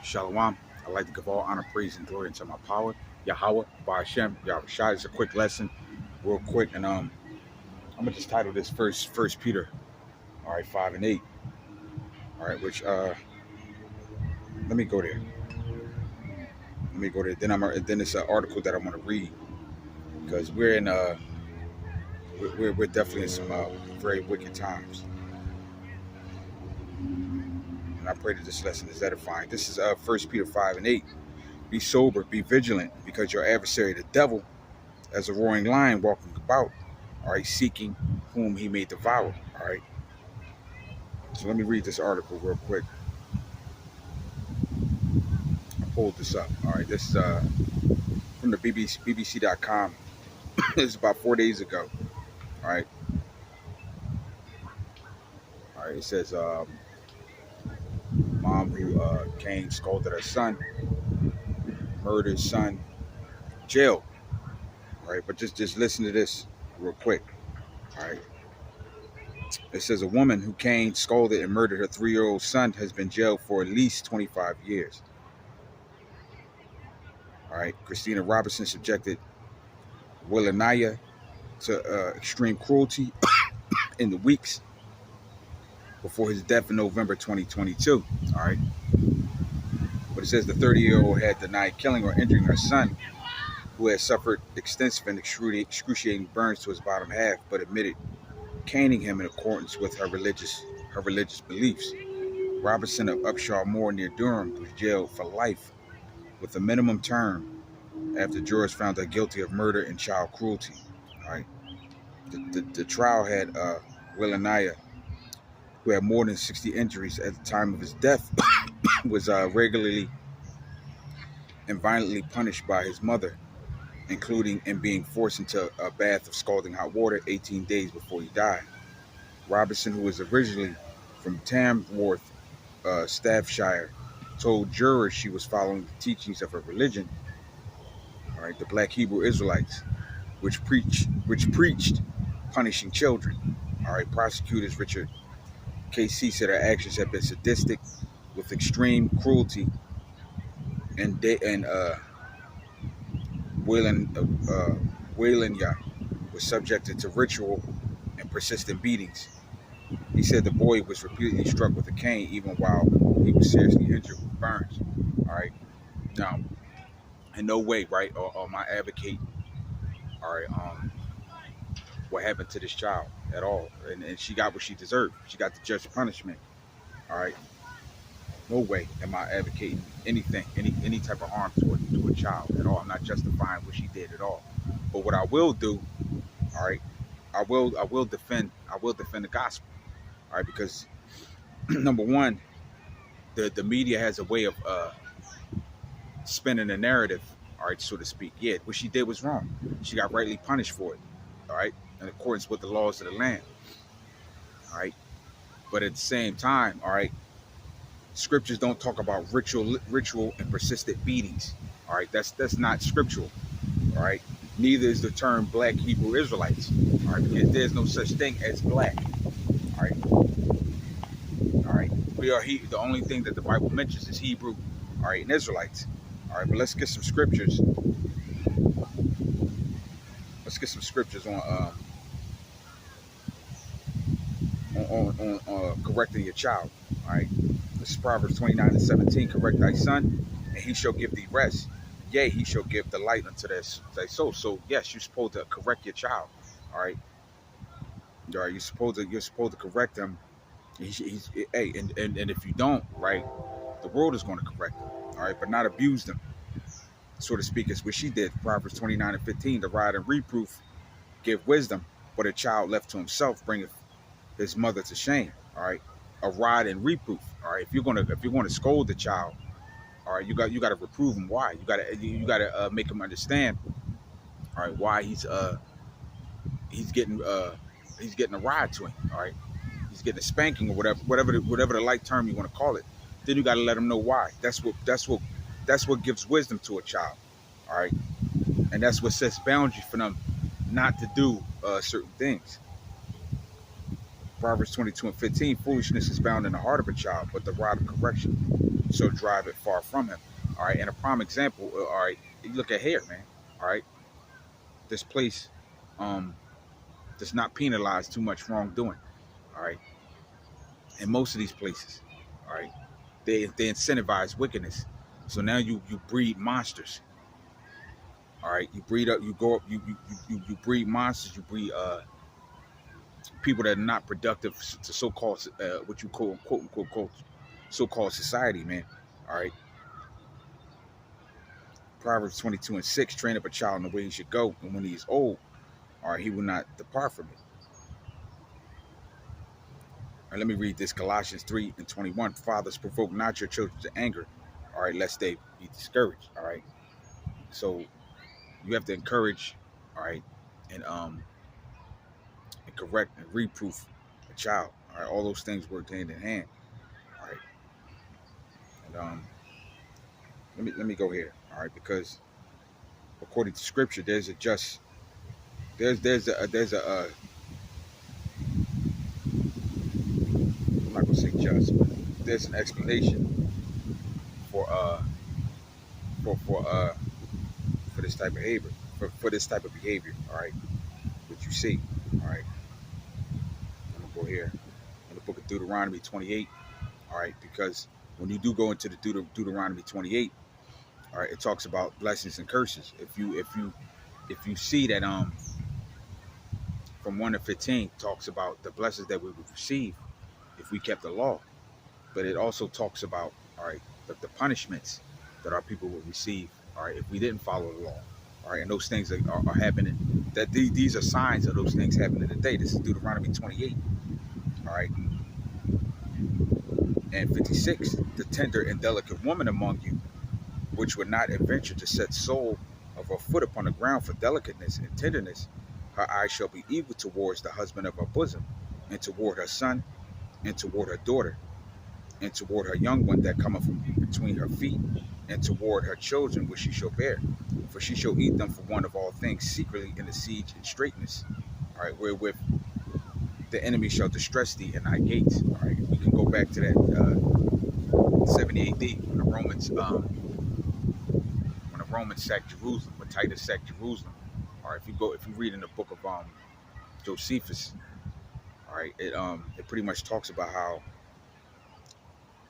Shalom. I'd like to give all honor, praise, and glory unto my power. Yahweh, Ba'ashem, Yahushua. It's a quick lesson, real quick, and I'm gonna just title this First Peter, all right, 5 and 8, all right. Which let me go there. Let me go there. Then it's an article that I want to read because we're definitely in some very wicked times, and I pray that this lesson is edifying. This is First Peter 5 and 8. Be sober, be vigilant, because your adversary, the devil, as a roaring lion walking about, all right, seeking whom he may devour. All right. So let me read this article real quick. I pulled this up. All right. This is from the BBC.com. It's about 4 days ago. All right. All right. It says mom who Cain scolded her son, murdered son, jail. All right. But just listen to this real quick. All right. It says a woman who Cain scolded and murdered her 3-year-old son has been jailed for at least 25 years. All right. Christina Robinson subjected Willanaya to extreme cruelty in the weeks before his death in November 2022. All right. But it says the 30-year-old had denied killing or injuring her son, who had suffered extensive and excruciating burns to his bottom half, but admitted caning him in accordance with her religious beliefs. Robinson of Upshaw Moor near Durham was jailed for life with a minimum term after jurors found her guilty of murder and child cruelty. All right. The trial had Willanaya, who had more than 60 injuries at the time of his death, was regularly and violently punished by his mother, including in being forced into a bath of scalding hot water 18 days before he died. Robinson, who was originally from Tamworth, Staffordshire, told jurors she was following the teachings of her religion, all right, the Black Hebrew Israelites, which preached punishing children. All right, prosecutors Richard KC said her actions had been sadistic, with extreme cruelty, and Wayland was subjected to ritual and persistent beatings. He said the boy was repeatedly struck with a cane even while he was seriously injured with burns. All right, now in no way, right, or am I advocating, all right, what happened to this child at all, and she got what she deserved. She got the just punishment. All right, no way am I advocating anything, any type of harm to a child at all. I'm not justifying what she did at all. But what I will do, all right, I will defend the gospel, all right, because number one, the media has a way of spinning a narrative, all right, so to speak. Yeah, what she did was wrong. She got rightly punished for it, all right, in accordance with the laws of the land, all right. But at the same time, all right, scriptures don't talk about ritual and persistent beatings. All right, that's not scriptural. All right, neither is the term Black Hebrew Israelites. All right, because there's no such thing as black. All right, all right, we are the only thing that the Bible mentions is Hebrew. All right, and Israelites. All right, but let's get some scriptures. Let's get some scriptures on correcting your child. All right, this is Proverbs 29:17. Correct thy son, and he shall give thee rest. Yea, he shall give delight unto thy soul. So yes, you're supposed to correct your child. All right, all right. You're supposed to correct him. Hey, and if you don't, right, the world is going to correct him. All right, but not abuse them, so to speak. Is what she did. Proverbs 29:15. The rod and reproof give wisdom, but a child left to himself bringeth his mother to shame. All right, a rod and reproof. All right, if you're gonna scold the child, all right, you got to reprove him. Why? You got to make him understand. All right, why he's getting a rod to him. All right, he's getting a spanking or whatever the light term you want to call it. Then you got to let him know why. That's what gives wisdom to a child. All right, and that's what sets boundaries for them not to do certain things. Proverbs 22:15, foolishness is bound in the heart of a child, but the rod of correction shall drive it far from him. All right, and a prime example, all right, you look at here, man. All right, this place um, does not penalize too much wrongdoing. All right, in most of these places, all right, they incentivize wickedness. So now you breed monsters. All right, you breed up, you go up, you breed monsters, you breed people that are not productive to so-called what you call quote unquote so-called society, man. All right. Proverbs 22:6, train up a child in the way he should go, and when he is old, all right, he will not depart from it. All right, let me read this. Colossians 3:21. Fathers, provoke not your children to anger, all right, lest they be discouraged. All right. So you have to encourage, all right, and correct and reproof a child. All right, all those things work hand in hand. All right. And let me go here. All right, because according to scripture, there's a just there's a I'm not gonna say just, but there's an explanation for for for this type of behavior, for this type of behavior. All right, what you see. All right, I'm gonna go here in the book of Deuteronomy 28. All right, because when you do go into the Deuteronomy 28, all right, it talks about blessings and curses. If you see that from 1 to 15 talks about the blessings that we would receive if we kept the law, but it also talks about, all right, the punishments that our people will receive, all right, if we didn't follow the law, all right, and those things are happening. That these are signs of those things happening today. This is Deuteronomy 28, all right, and 56. The tender and delicate woman among you, which would not adventure to set sole of her foot upon the ground for delicateness and tenderness, her eyes shall be evil towards the husband of her bosom, and toward her son, and toward her daughter, and toward her young one that cometh from between her feet, and toward her children which she shall bear. For she shall eat them for one of all things secretly in the siege and straitness, all right, wherewith the enemy shall distress thee in thy gates. All right, we can go back to that 70 AD when the Romans sacked Jerusalem, when Titus sacked Jerusalem. All right, if you read in the book of Josephus, all right, it pretty much talks about how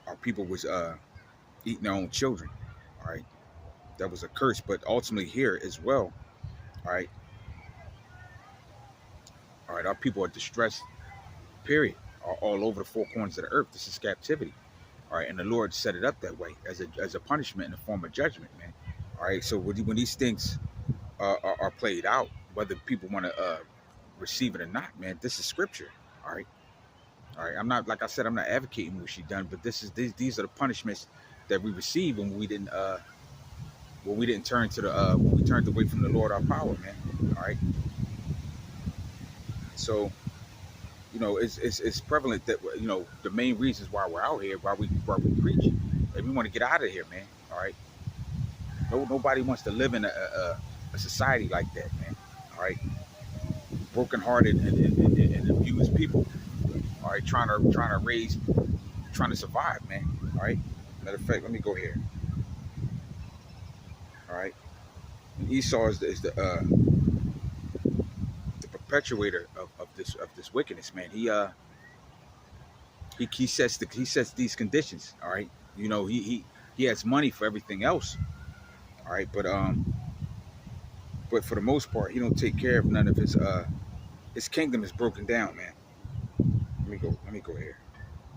our people was eating their own children. All right, that was a curse, but ultimately here as well. All right, our people are distressed. Period. All over the four corners of the earth. This is captivity. All right, and the Lord set it up that way as a punishment in the form of judgment, man. All right, so when these things are played out, whether people want to receive it or not, man, this is scripture. All right, all right. I'm not, like I said, I'm not advocating what she done, but these are the punishments that we receive when we didn't turn to the when we turned away from the Lord our power, man. All right, so it's prevalent that the main reasons why we're out here, why we preach, and we want to get out of here, man. All right, nobody wants to live in a society like that, man. All right, brokenhearted and abused people. All right, trying to survive, man. All right. Matter of fact, let me go here. All right, and Esau is the perpetuator of this wickedness, man. He sets these conditions. All right, he has money for everything else. All right, but for the most part, he don't take care of none of his kingdom is broken down, man. Let me go here.